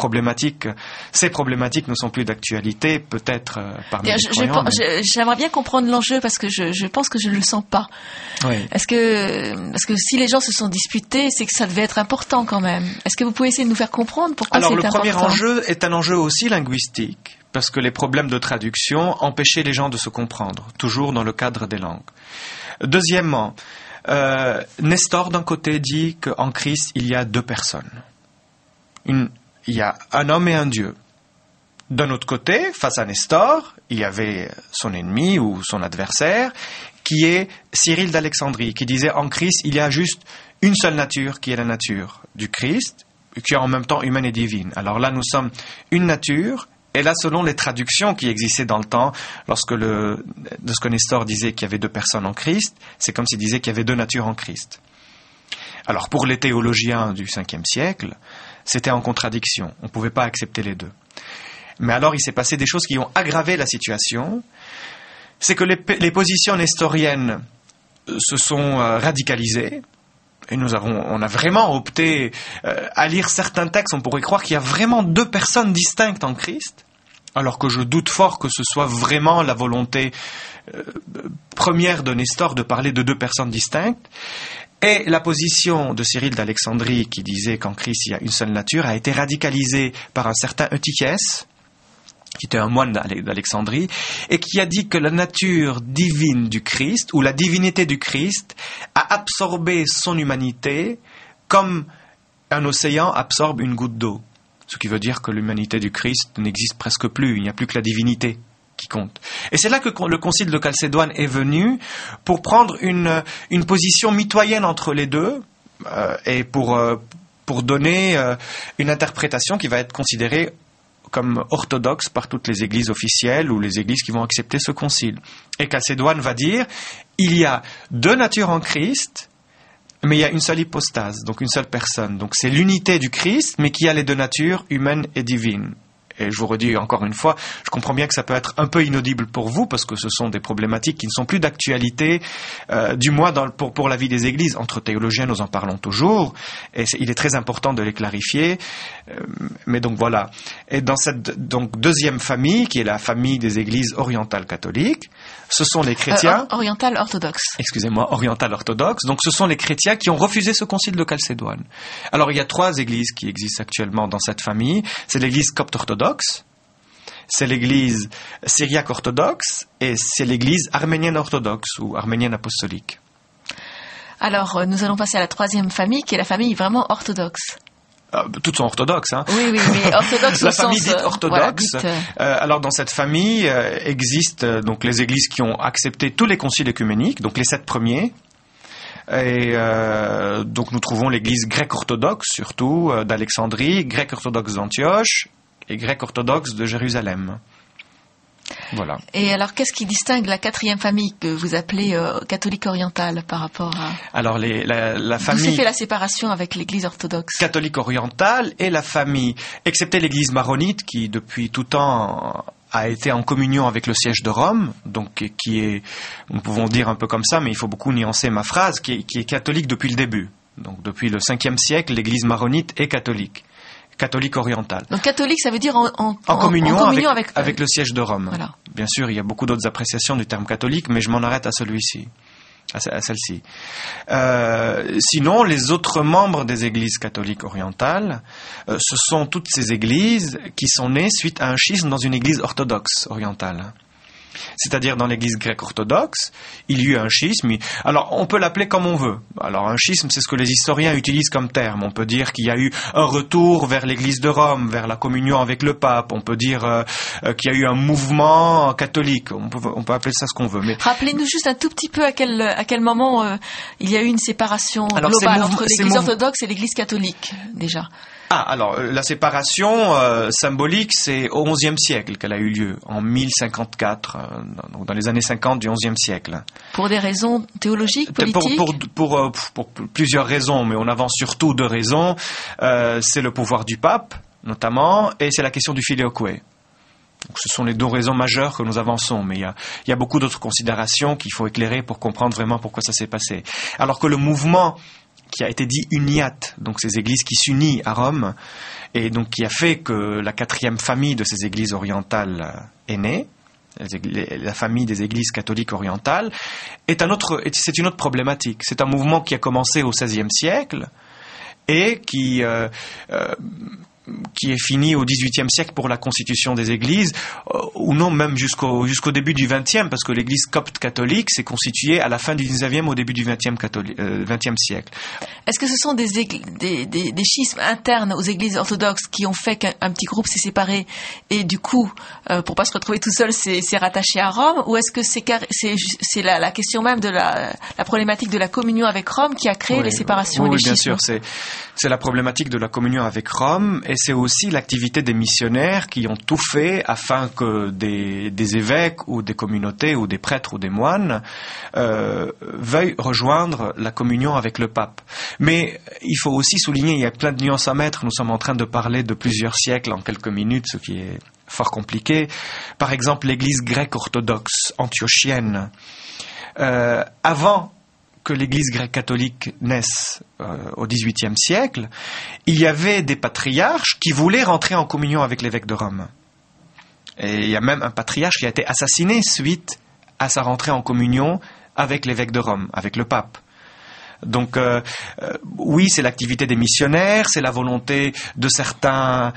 problématiques ne sont plus d'actualité, peut-être parmi les croyants. J'aimerais bien comprendre l'enjeu parce que je pense que je ne le sens pas. Oui. Parce que si les gens se sont disputés, c'est que ça devait être important quand même. Est-ce que vous pouvez essayer de nous faire comprendre pourquoi c'est important? Alors le premier enjeu est un enjeu aussi linguistique parce que les problèmes de traduction empêchaient les gens de se comprendre, toujours dans le cadre des langues. Deuxièmement, Nestor d'un côté dit qu'en Christ il y a deux personnes. Il y a un homme et un Dieu. D'un autre côté, face à Nestor, il y avait son ennemi ou son adversaire qui est Cyril d'Alexandrie, qui disait en Christ il y a juste une seule nature qui est la nature du Christ, qui est en même temps humaine et divine. Alors là nous sommes une nature. Et là, selon les traductions qui existaient dans le temps, de ce que Nestor disait qu'il y avait deux personnes en Christ, c'est comme s'il disait qu'il y avait deux natures en Christ. Alors, pour les théologiens du 5e siècle, c'était en contradiction. On ne pouvait pas accepter les deux. Mais alors, il s'est passé des choses qui ont aggravé la situation. C'est que les positions nestoriennes se sont radicalisées. Et on a vraiment opté à lire certains textes, on pourrait croire qu'il y a vraiment deux personnes distinctes en Christ, alors que je doute fort que ce soit vraiment la volonté première de Nestor de parler de deux personnes distinctes. Et la position de Cyril d'Alexandrie, qui disait qu'en Christ il y a une seule nature, a été radicalisée par un certain Eutychès, qui était un moine d'Alexandrie, et qui a dit que la nature divine du Christ, ou la divinité du Christ, a absorbé son humanité comme un océan absorbe une goutte d'eau. Ce qui veut dire que l'humanité du Christ n'existe presque plus, il n'y a plus que la divinité qui compte. Et c'est là que le concile de Chalcédoine est venu pour prendre une position mitoyenne entre les deux, et pour donner une interprétation qui va être considérée comme orthodoxe par toutes les églises officielles ou les églises qui vont accepter ce concile. Et Chalcédoine va dire, il y a deux natures en Christ, mais il y a une seule hypostase, donc une seule personne. Donc c'est l'unité du Christ, mais qui a les deux natures, humaine et divine. Et je vous redis encore une fois, je comprends bien que ça peut être un peu inaudible pour vous, parce que ce sont des problématiques qui ne sont plus d'actualité, du moins pour la vie des églises. Entre théologiens, nous en parlons toujours, et il est très important de les clarifier. Mais donc voilà. Et dans cette deuxième famille, qui est la famille des églises orientales catholiques, ce sont les chrétiens... orientales orthodoxes. Excusez-moi, orientales orthodoxes. Donc ce sont les chrétiens qui ont refusé ce concile de Chalcédoine. Alors il y a trois églises qui existent actuellement dans cette famille. C'est l'église copte orthodoxe, c'est l'église syriaque orthodoxe et c'est l'église arménienne orthodoxe ou arménienne apostolique. Alors nous allons passer à la troisième famille qui est la famille vraiment orthodoxe. Toutes sont orthodoxes. Hein. Oui, mais orthodoxe la famille dite orthodoxe. Voilà, alors dans cette famille existent donc les églises qui ont accepté tous les conciles œcuméniques, donc les 7 premiers. Et donc nous trouvons l'église grecque orthodoxe surtout d'Alexandrie, grecque orthodoxe d'Antioche et grecque orthodoxe de Jérusalem. Voilà. Et alors, qu'est-ce qui distingue la quatrième famille que vous appelez catholique orientale par rapport à... Alors, la famille... D'où s'est fait la séparation avec l'église orthodoxe? Catholique orientale et la famille, excepté l'église maronite qui, depuis tout temps, a été en communion avec le siège de Rome, donc qui est, nous pouvons dire un peu comme ça, mais il faut beaucoup nuancer ma phrase, qui est catholique depuis le début. Donc, depuis le 5e siècle, l'église maronite est catholique. Catholique orientale. Donc catholique, ça veut dire en communion avec le siège de Rome. Voilà. Bien sûr, il y a beaucoup d'autres appréciations du terme catholique, mais je m'en arrête à celui-ci, à celle-ci. Sinon, les autres membres des églises catholiques orientales, ce sont toutes ces églises qui sont nées suite à un schisme dans une église orthodoxe orientale. c'est-à-dire dans l'Église grecque orthodoxe, il y a eu un schisme. Alors, on peut l'appeler comme on veut. Alors, un schisme, c'est ce que les historiens utilisent comme terme. On peut dire qu'il y a eu un retour vers l'Église de Rome, vers la communion avec le pape. On peut dire qu'il y a eu un mouvement catholique. On peut appeler ça ce qu'on veut. Mais rappelez-nous juste un tout petit peu à quel moment il y a eu une séparation globale entre l'Église orthodoxe et l'Église catholique, déjà. Alors, la séparation symbolique, c'est au XIe siècle qu'elle a eu lieu, en 1054, donc dans les années 50 du XIe siècle. Pour des raisons théologiques, politiques? Pour plusieurs raisons, mais on avance surtout 2 raisons. C'est le pouvoir du pape, notamment, et c'est la question du filioque. Donc, ce sont les 2 raisons majeures que nous avançons, mais il y a beaucoup d'autres considérations qu'il faut éclairer pour comprendre vraiment pourquoi ça s'est passé. Alors que le mouvement qui a été dit uniate, donc ces églises qui s'unissent à Rome, et donc qui a fait que la 4e famille de ces églises orientales est née, la famille des églises catholiques orientales, c'est une autre problématique. C'est un mouvement qui a commencé au XVIe siècle et qui est fini au XVIIIe siècle pour la constitution des églises, ou non même jusqu'au début du XXe, parce que l'église copte catholique s'est constituée à la fin du XIXe, au début du XXe siècle. Est-ce que ce sont des schismes internes aux églises orthodoxes qui ont fait qu'un petit groupe s'est séparé et du coup, pour pas se retrouver tout seul, s'est rattaché à Rome, ou est-ce que c'est la question même de la problématique de la communion avec Rome qui a créé les séparations et les schismes? Bien sûr, c'est la problématique de la communion avec Rome, et c'est aussi l'activité des missionnaires qui ont tout fait afin que des évêques ou des communautés ou des prêtres ou des moines veuillent rejoindre la communion avec le pape. Mais il faut aussi souligner, il y a plein de nuances à mettre. Nous sommes en train de parler de plusieurs siècles en quelques minutes, ce qui est fort compliqué. Par exemple, l'église grecque orthodoxe antiochienne, avant que l'église grecque catholique naisse au XVIIIe siècle, il y avait des patriarches qui voulaient rentrer en communion avec l'évêque de Rome. Et il y a même un patriarche qui a été assassiné suite à sa rentrée en communion avec l'évêque de Rome, avec le pape. Donc oui, c'est l'activité des missionnaires, c'est la volonté de certains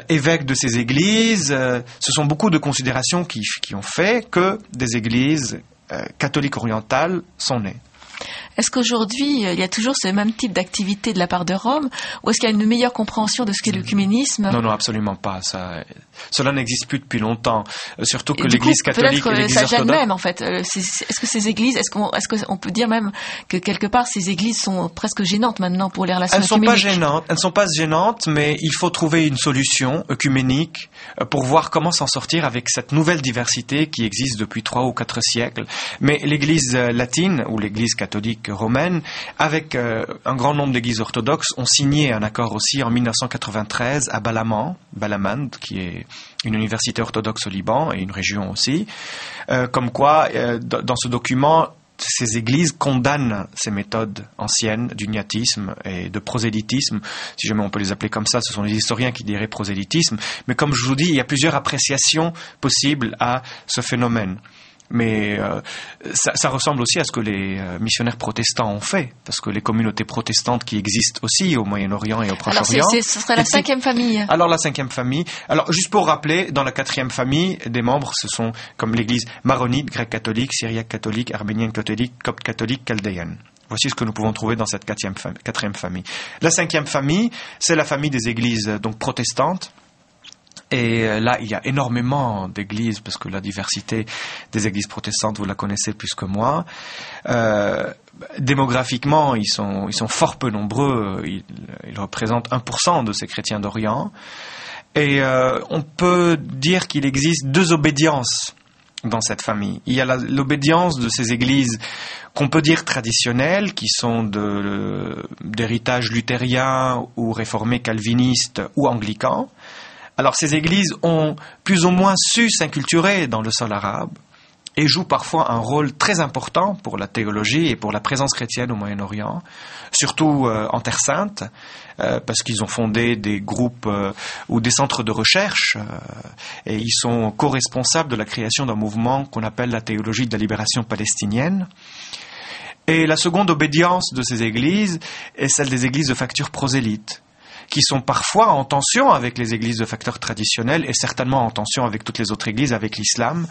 évêques de ces églises. Ce sont beaucoup de considérations qui ont fait que des églises catholiques orientales sont nées. Est-ce qu'aujourd'hui, il y a toujours ce même type d'activité de la part de Rome, ou est-ce qu'il y a une meilleure compréhension de ce qu'est l'œcuménisme? Non, absolument pas. Cela n'existe plus depuis longtemps. Surtout que l'Église catholique et l'Église orthodoxe... ça gêne même, en fait. Est-ce que ces églises, est-ce qu'on peut dire même que quelque part ces églises sont presque gênantes maintenant pour les relations œcuméniques? Elles ne sont pas gênantes, mais il faut trouver une solution œcuménique pour voir comment s'en sortir avec cette nouvelle diversité qui existe depuis 3 ou 4 siècles. Mais l'Église latine ou l'Église catholique romaine, avec un grand nombre d'églises orthodoxes, ont signé un accord aussi en 1993 à Balamand, qui est une université orthodoxe au Liban et une région aussi, comme quoi, dans ce document, ces églises condamnent ces méthodes anciennes d'uniatisme et de prosélytisme, si jamais on peut les appeler comme ça. Ce sont les historiens qui diraient prosélytisme, mais comme je vous dis, il y a plusieurs appréciations possibles à ce phénomène. Mais ça ressemble aussi à ce que les missionnaires protestants ont fait, parce que les communautés protestantes qui existent aussi au Moyen-Orient et au Proche-Orient... Alors ce serait la 5e famille. Alors la 5e famille. Alors juste pour rappeler, dans la 4e famille des membres, ce sont comme l'église maronite, grecque catholique, syriaque catholique, arménienne catholique, copte catholique, chaldéenne. Voici ce que nous pouvons trouver dans cette 4e famille. La 5e famille, c'est la famille des églises donc protestantes. Et là, il y a énormément d'églises, parce que la diversité des églises protestantes, vous la connaissez plus que moi. Démographiquement, ils sont fort peu nombreux. Ils représentent 1% de ces chrétiens d'Orient. Et on peut dire qu'il existe 2 obédiences dans cette famille. Il y a l'obédience de ces églises qu'on peut dire traditionnelles, qui sont d'héritage luthérien ou réformé calviniste ou anglican. Alors ces églises ont plus ou moins su s'inculturer dans le sol arabe et jouent parfois un rôle très important pour la théologie et pour la présence chrétienne au Moyen-Orient, surtout en Terre Sainte, parce qu'ils ont fondé des groupes ou des centres de recherche et ils sont co-responsables de la création d'un mouvement qu'on appelle la théologie de la libération palestinienne. Et la seconde obédience de ces églises est celle des églises de facture prosélyte, qui sont parfois en tension avec les églises de facteurs traditionnels et certainement en tension avec toutes les autres églises, avec l'islam,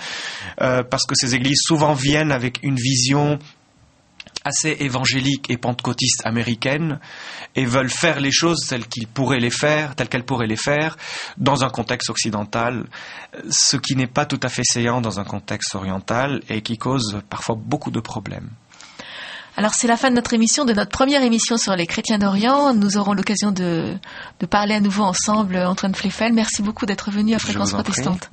parce que ces églises souvent viennent avec une vision assez évangélique et pentecôtiste américaine et veulent faire les choses telles qu'elles pourraient les faire dans un contexte occidental, ce qui n'est pas tout à fait saillant dans un contexte oriental et qui cause parfois beaucoup de problèmes. Alors c'est la fin de notre émission, de notre première émission sur les chrétiens d'Orient. Nous aurons l'occasion de parler à nouveau ensemble, Antoine Fleffel. Merci beaucoup d'être venu à Fréquence Protestante.